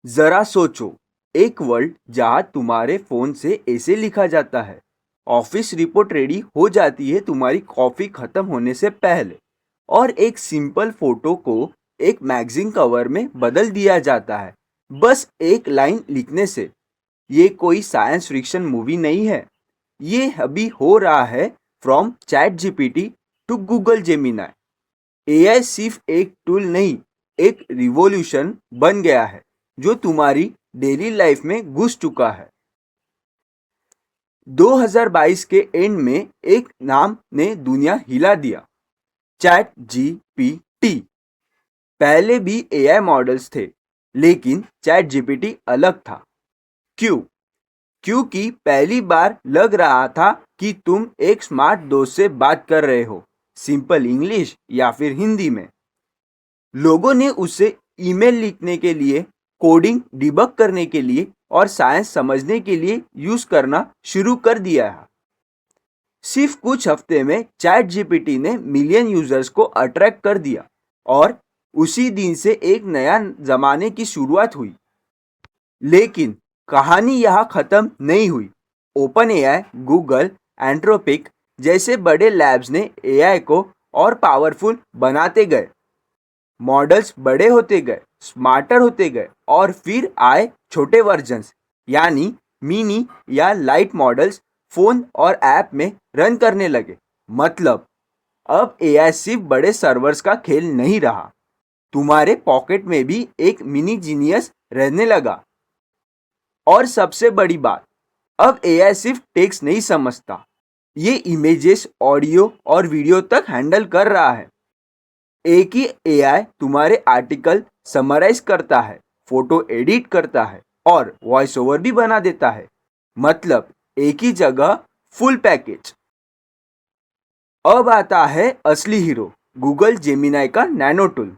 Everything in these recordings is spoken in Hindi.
जरा सोचो, एक वर्ल्ड जहां तुम्हारे फोन से ऐसे लिखा जाता है, ऑफिस रिपोर्ट रेडी हो जाती है तुम्हारी कॉफी खत्म होने से पहले, और एक सिंपल फोटो को एक मैगजीन कवर में बदल दिया जाता है बस एक लाइन लिखने से। ये कोई साइंस फिक्शन मूवी नहीं है। ये अभी हो रहा है। From ChatGPT to Google Gemini, AI सिर्फ एक टूल नहीं, एक रिवॉल्यूशन बन गया है जो तुम्हारी डेली लाइफ में घुस चुका है। 2022 के एंड में एक नाम ने दुनिया हिला दिया, चैट जीपीटी। पहले भी एआई मॉडल्स थे, लेकिन चैट जीपीटी अलग था। क्यों? क्योंकि पहली बार लग रहा था कि तुम एक स्मार्ट दोस्त से बात कर रहे हो, सिंपल इंग्लिश या फिर हिंदी में। लोगों ने उसे ईमेल लिखने के लिए, कोडिंग डिबग करने के लिए और साइंस समझने के लिए यूज करना शुरू कर दिया है। सिर्फ कुछ हफ्ते में चैट जीपीटी ने मिलियन यूजर्स को अट्रैक्ट कर दिया और उसी दिन से एक नया जमाने की शुरुआत हुई। लेकिन कहानी यहाँ खत्म नहीं हुई। ओपन एआई, गूगल, एंथ्रोपिक जैसे बड़े लैब्स ने एआई को और पावरफुल बनाते गए। मॉडल्स बड़े होते गए, स्मार्टर होते गए और फिर आए छोटे वर्जन्स, यानी मिनी या लाइट मॉडल्स फोन और ऐप में रन करने लगे। मतलब अब एआई सिर्फ बड़े सर्वर्स का खेल नहीं रहा, तुम्हारे पॉकेट में भी एक मिनी जीनियस रहने लगा। और सबसे बड़ी बात, अब एआई सिर्फ टेक्स्ट नहीं समझता, ये इमेजेस, ऑडियो और वीडियो तक हैंडल कर रहा है। एक ही एआई तुम्हारे आर्टिकल समराइज करता है, फोटो एडिट करता है और वॉइस ओवर भी बना देता है। मतलब एक ही जगह फुल पैकेज। अब आता है असली हीरो, गूगल जेमिनाई का नैनो टूल।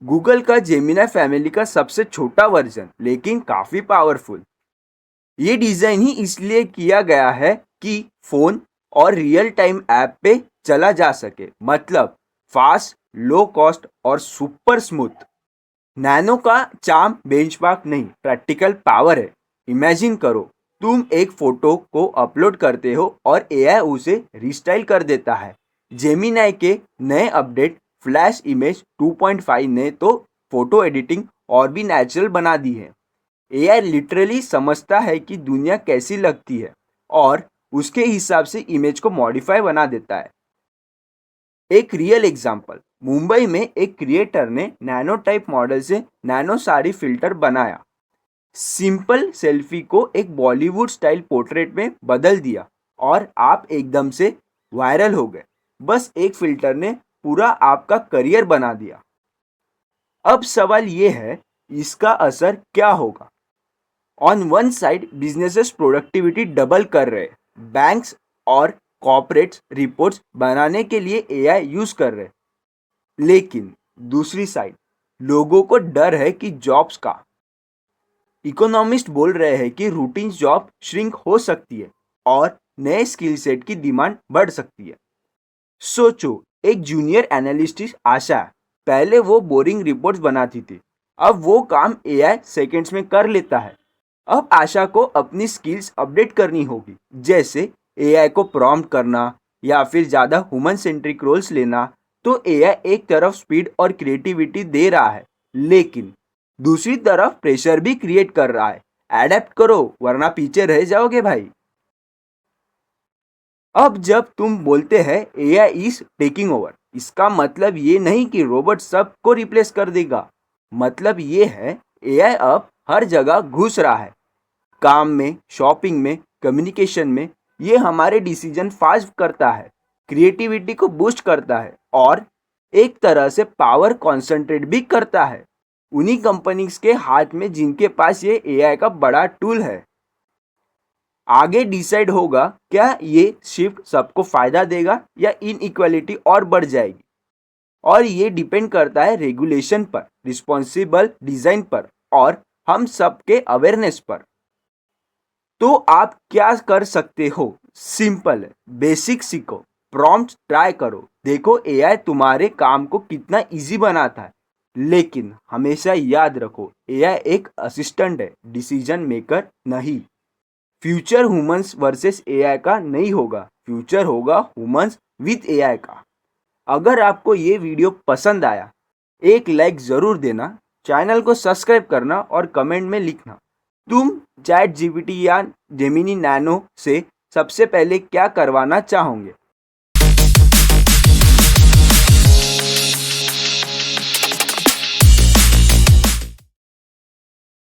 गूगल का जेमिनाई फैमिली का सबसे छोटा वर्जन, लेकिन काफी पावरफुल। ये डिजाइन ही इसलिए किया गया है कि फोन और रियल टाइम ऐप पे चला जा सके। मतलब फास्ट, लो कॉस्ट और सुपर स्मूथ। नैनो का चार्म बेंचमार्क नहीं, प्रैक्टिकल पावर है। इमेजिन करो, तुम एक फोटो को अपलोड करते हो और एआई उसे रिस्टाइल कर देता है। जेमिनाई के नए अपडेट फ्लैश इमेज 2.5 ने तो फोटो एडिटिंग और भी नेचुरल बना दी है। एआई लिटरली समझता है कि दुनिया कैसी लगती है और उसके हिसाब से इमेज को मॉडिफाई बना देता है। एक रियल एग्जांपल, मुंबई में एक क्रिएटर ने नैनो टाइप मॉडल से नैनो साड़ी फिल्टर बनाया। सिंपल सेल्फी को एक बॉलीवुड स्टाइल पोर्ट्रेट में बदल दिया और आप एकदम से वायरल हो गए। बस एक फिल्टर ने पूरा आपका करियर बना दिया। अब सवाल ये है, इसका असर क्या होगा? On one side businesses productivity double कर रहे, बैंक्स और कॉर्पोरेट्स रिपोर्ट्स बनाने के लिए एआई यूज कर रहे। लेकिन दूसरी साइड लोगों को डर है कि जॉब्स का। इकोनॉमिस्ट बोल रहे हैं कि रूटीन जॉब श्रिंक हो सकती है और नए स्किल सेट की डिमांड बढ़ सकती है। सोचो, एक जूनियर एनालिस्ट आशा, पहले वो बोरिंग रिपोर्ट्स बनाती थी, अब वो काम एआई सेकंड्स में कर लेता है। अब आशा को अपनी स्किल्स अपडेट करनी होगी, जैसे एआई को प्रॉम्प्ट करना या फिर ज़्यादा ह्यूमन सेंट्रिक रोल्स लेना। तो एआई एक तरफ स्पीड और क्रिएटिविटी दे रहा है, लेकिन दूसरी तरफ प्रेशर भी क्रिएट कर रहा है। एडेप्ट करो वरना पीछे रह जाओगे भाई। अब जब तुम बोलते हैं एआई इज टेकिंग ओवर, इसका मतलब ये नहीं कि रोबोट सबको रिप्लेस कर देगा। मतलब ये है एआई अब हर जगह घुस रहा है, काम में, शॉपिंग में, कम्युनिकेशन में। ये हमारे डिसीजन फास्ट करता है, क्रिएटिविटी को बूस्ट करता है और एक तरह से पावर कॉन्सेंट्रेट भी करता है उन्हीं कंपनीज के हाथ में जिनके पास ये एआई का बड़ा टूल है। आगे डिसाइड होगा क्या ये शिफ्ट सबको फायदा देगा या इनइक्वालिटी और बढ़ जाएगी। और ये डिपेंड करता है रेगुलेशन पर, रिस्पॉन्सिबल डिजाइन पर और हम सबके अवेयरनेस पर। तो आप क्या कर सकते हो? सिंपल है, बेसिक सीखो, प्रॉम्प्ट ट्राई करो, देखो एआई तुम्हारे काम को कितना इजी बनाता है। लेकिन हमेशा याद रखो, एआई एक असिस्टेंट है, डिसीजन मेकर नहीं। फ्यूचर ह्यूमंस वर्सेस एआई का नहीं होगा, फ्यूचर होगा ह्यूमंस विद एआई का। अगर आपको ये वीडियो पसंद आया, एक लाइक ज़रूर देना, चैनल को सब्सक्राइब करना और कमेंट में लिखना तुम चैट जीपीटी या जेमिनी नैनो से सबसे पहले क्या करवाना चाहोगे।